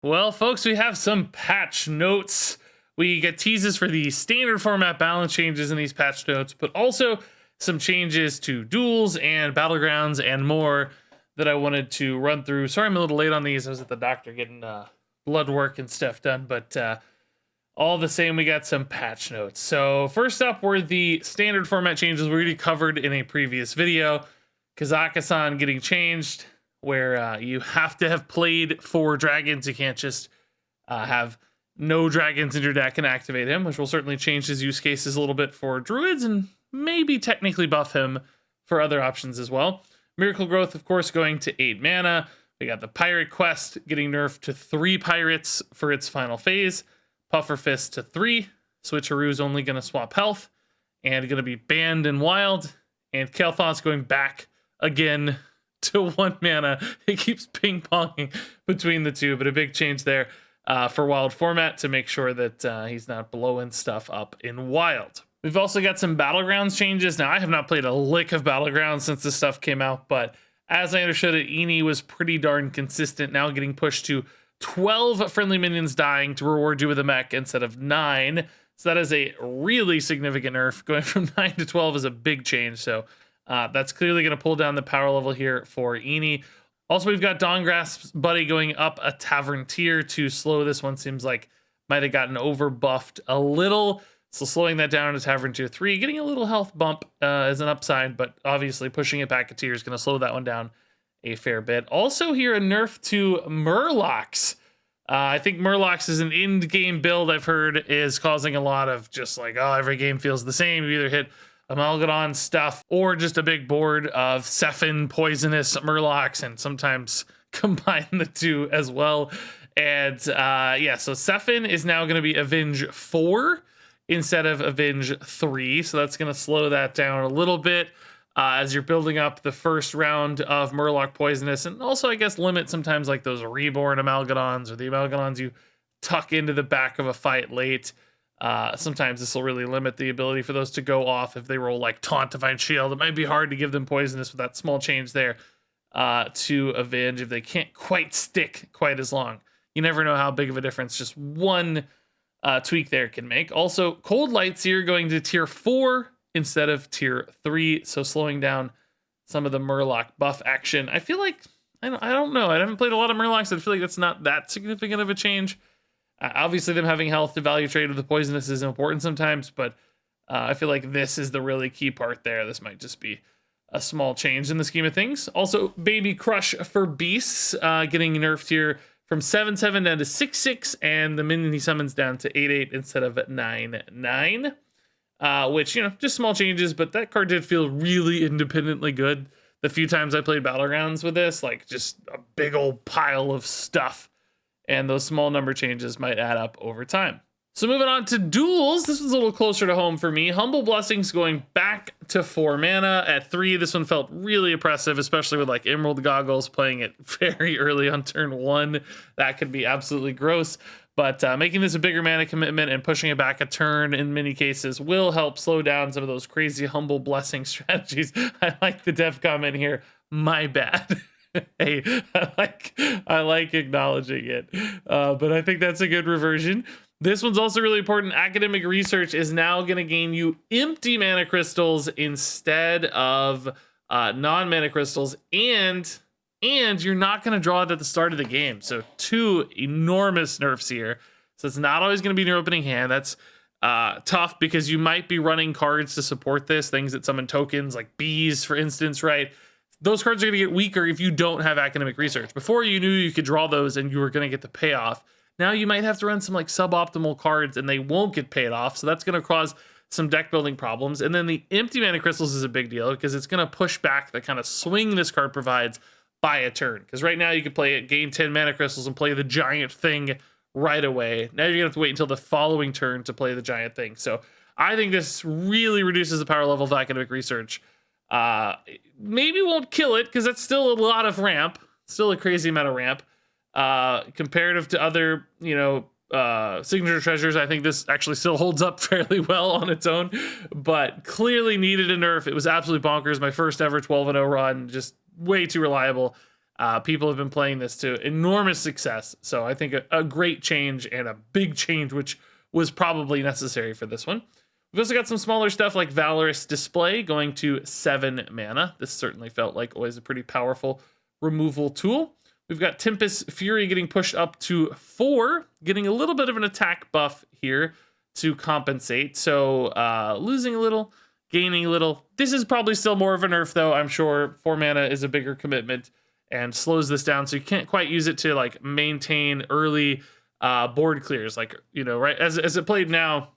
Well, folks, we have some patch notes. We get teases for the standard format balance changes in these patch notes, but also some changes to duels and battlegrounds and more that I wanted to run through. Sorry I'm a little late on these. I was at the doctor getting blood work and stuff done, but all the same, we got some patch notes. So first up were the standard format changes we already covered in a previous video. Kazakhstan getting changed, where you have to have played 4 dragons. You can't just have no dragons in your deck and activate him, which will certainly change his use cases a little bit for druids and maybe technically buff him for other options as well. Miracle Growth, of course, going to 8 mana. We got the Pirate Quest getting nerfed to 3 pirates for its final phase. Puffer Fist to 3. Switcheroo's only going to swap health and going to be banned in Wild. And Kael'thas going back again to 1 mana. It keeps ping-ponging between the two, but a big change there for Wild format to make sure that he's not blowing stuff up in Wild. We've also got some Battlegrounds changes. Now, I have not played a lick of Battlegrounds since this stuff came out, but as I understood it, Eni was pretty darn consistent, now getting pushed to 12 friendly minions dying to reward you with a mech instead of 9. So that is a really significant nerf. Going from 9 to 12 is a big change, so that's clearly going to pull down the power level here for Eni. Also, we've got Dawngrasp's Buddy going up a Tavern tier to slow this one. Seems like might have gotten over buffed a little. So slowing that down to Tavern tier 3, getting a little health bump as an upside, but obviously pushing it back a tier is going to slow that one down a fair bit. Also here, a nerf to Murlocs. I think Murlocs is an in-game build I've heard is causing a lot of just like, oh, every game feels the same. You either hit Amalgadon stuff or just a big board of Sephin poisonous Murlocs, and sometimes combine the two as well. And yeah, so Sephin is now going to be Avenge 4 instead of Avenge 3. So that's going to slow that down a little bit as you're building up the first round of Murloc Poisonous. And also, I guess, limit sometimes like those Reborn Amalgadons or the Amalgadons you tuck into the back of a fight late. Sometimes this will really limit the ability for those to go off if they roll like Taunt, Divine Shield. It might be hard to give them Poisonous with that small change there to Avenge if they can't quite stick quite as long. You never know how big of a difference just one tweak there can make. Also, Cold Lightseer going to tier 4 instead of tier 3, so slowing down some of the Murloc buff action. I feel like, I don't know, I haven't played a lot of Murlocs, I feel like that's not that significant of a change. Obviously, them having health to value trade with the Poisonous is important sometimes, but I feel like this is the really key part there. This might just be a small change in the scheme of things. Also, Baby Crush for Beasts getting nerfed here from 7/7 down to 6/6, and the minion he summons down to 8/8 instead of 9/9. Which, you know, just small changes, but that card did feel really independently good. The few times I played Battlegrounds with this, like just a big old pile of stuff. And those small number changes might add up over time. So moving on to duels, this was a little closer to home for me. Humble Blessings going back to 4 mana at 3. This one felt really oppressive, especially with like Emerald Goggles playing it very early on turn 1. That could be absolutely gross. But making this a bigger mana commitment and pushing it back a turn in many cases will help slow down some of those crazy Humble Blessing strategies. I like the dev comment here. My bad. Hey, I like acknowledging it. But I think that's a good reversion. This one's also really important. Academic Research is now going to gain you empty mana crystals instead of non-mana crystals, and you're not going to draw it at the start of the game. So 2 enormous nerfs here. So it's not always going to be in your opening hand. That's tough because you might be running cards to support this, things that summon tokens like bees, for instance, right? Those cards are going to get weaker if you don't have Academic Research. Before, you knew you could draw those and you were going to get the payoff. Now you might have to run some like suboptimal cards and they won't get paid off. So that's going to cause some deck building problems. And then the empty mana crystals is a big deal because it's going to push back the kind of swing this card provides by a turn. Because right now you could play it, gain 10 mana crystals and play the giant thing right away. Now you're going to have to wait until the following turn to play the giant thing. So I think this really reduces the power level of Academic Research. Maybe won't kill it because that's still a lot of ramp, still a crazy amount of ramp. Comparative to other, you know, signature treasures, I think this actually still holds up fairly well on its own, but clearly needed a nerf. It was absolutely bonkers. My first ever 12-0 run, just way too reliable. People have been playing this to enormous success. So I think a great change and a big change, which was probably necessary for this one. We've also got some smaller stuff like Valorous Display going to 7 mana. This certainly felt like always a pretty powerful removal tool. We've got Tempest Fury getting pushed up to 4, getting a little bit of an attack buff here to compensate. So losing a little, gaining a little. This is probably still more of a nerf though. I'm sure 4 mana is a bigger commitment and slows this down. So you can't quite use it to like maintain early board clears. Like, you know, right, as it played now,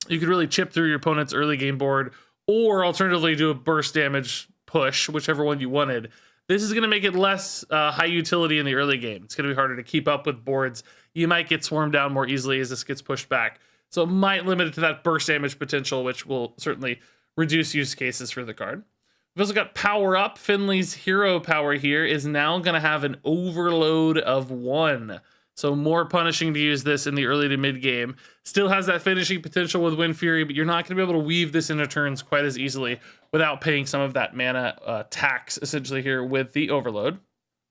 you could really chip through your opponent's early game board, or alternatively do a burst damage push, whichever one you wanted. This is going to make it less high utility in the early game. It's going to be harder to keep up with boards. You might get swarmed down more easily as this gets pushed back. So it might limit it to that burst damage potential, which will certainly reduce use cases for the card. We've also got Power Up. Finley's hero power here is now going to have an overload of 1. So more punishing to use this in the early to mid game. Still has that finishing potential with Wind Fury, but you're not going to be able to weave this into turns quite as easily without paying some of that mana tax essentially here with the overload.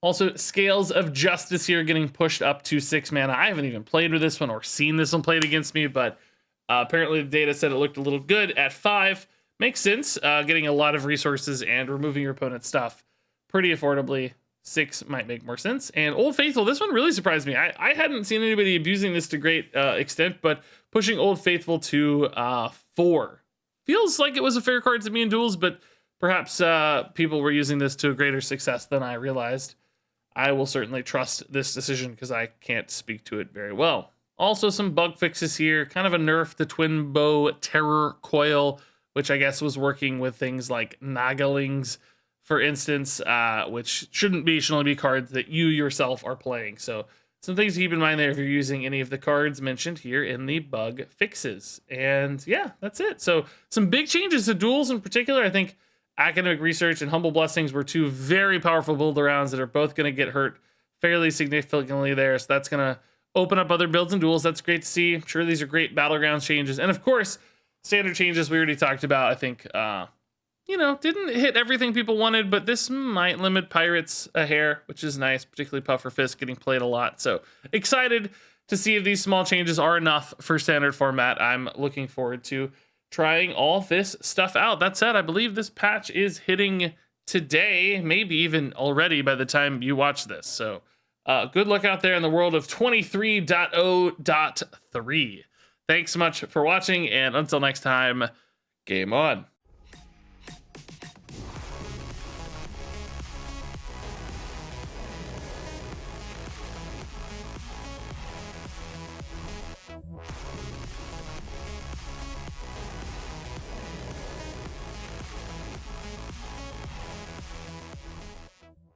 Also, Scales of Justice here getting pushed up to 6 mana. I haven't even played with this one or seen this one played against me, but apparently the data said it looked a little good at 5. Makes sense, getting a lot of resources and removing your opponent's stuff pretty affordably. 6 might make more sense. And Old Faithful, this one really surprised me. I hadn't seen anybody abusing this to great extent, but pushing Old Faithful to 4. Feels like it was a fair card to me in Duels, but perhaps people were using this to a greater success than I realized. I will certainly trust this decision because I can't speak to it very well. Also some bug fixes here, kind of a nerf the Twin Bow Terror Coil, which I guess was working with things like Nagalings, for instance, which should only be cards that you yourself are playing. So some things to keep in mind there if you're using any of the cards mentioned here in the bug fixes. And yeah, that's it. So some big changes to Duels in particular. I think Academic Research and Humble Blessings were 2 very powerful build-arounds that are both going to get hurt fairly significantly there. So that's going to open up other builds and Duels. That's great to see. I'm sure these are great Battlegrounds changes. And of course, standard changes we already talked about. I think, you know, didn't hit everything people wanted, but this might limit Pirates a hair, which is nice, particularly Puffer Fist getting played a lot. So excited to see if these small changes are enough for standard format. I'm looking forward to trying all this stuff out. That said, I believe this patch is hitting today, maybe even already by the time you watch this. So good luck out there in the world of 23.0.3. Thanks so much for watching, and until next time, game on.